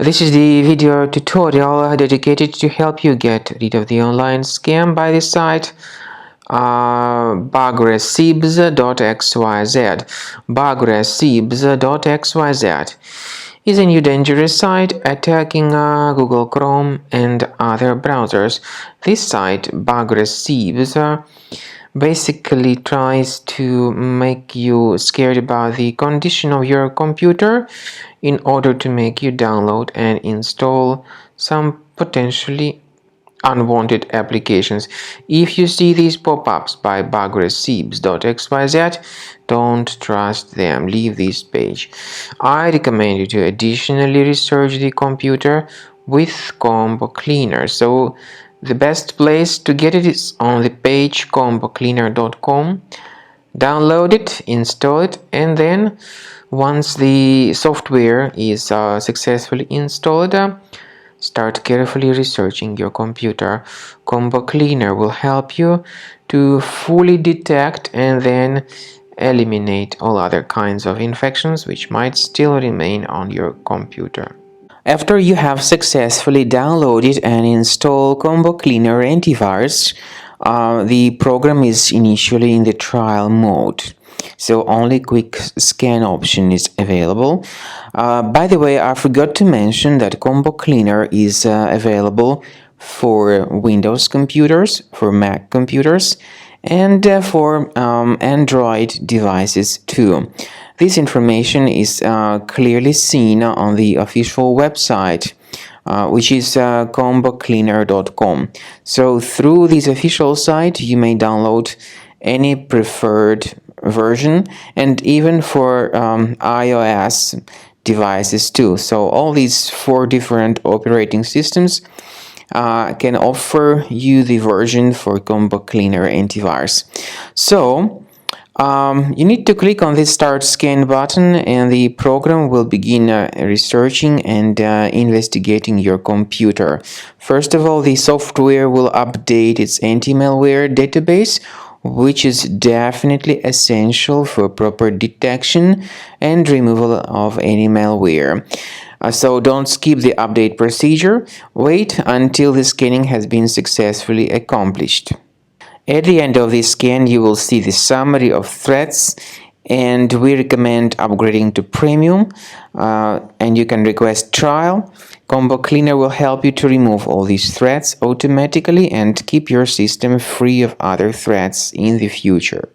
This is the video tutorial dedicated to help you get rid of the online scam by the site Bugracibs.xyz. Bugracibs.xyz is a new dangerous site attacking Google Chrome and other browsers. This site, Bugracibs, basically tries to make you scared about the condition of your computer in order to make you download and install some potentially unwanted applications. If you see these pop-ups by Bugracibs.xyz, don't trust them. Leave this page. I recommend you to additionally research the computer with Combo Cleaner. So the best place to get it is on the page combocleaner.com. Download it, install it, and then once the software is successfully installed, start carefully researching your computer. Combo Cleaner will help you to fully detect and then eliminate all other kinds of infections which might still remain on your computer. After you have successfully downloaded and installed Combo Cleaner antivirus, the program is initially in the trial mode, so only quick scan option is available. By the way, I forgot to mention that Combo Cleaner is available for Windows computers, for Mac computers, and for Android devices too. This information is clearly seen on the official website, which is combocleaner.com. So through this official site, you may download any preferred version, and even for iOS devices too. So all these 4 different operating systems can offer you the version for Combo Cleaner antivirus. So you need to click on this Start Scan button, and the program will begin researching and investigating your computer. First of all, the software will update its anti-malware database, which is definitely essential for proper detection and removal of any malware. So don't skip the update procedure. Wait until the scanning has been successfully accomplished. At the end of this scan, you will see the summary of threats, and we recommend upgrading to Premium, and you can request trial. Combo Cleaner will help you to remove all these threats automatically and keep your system free of other threats in the future.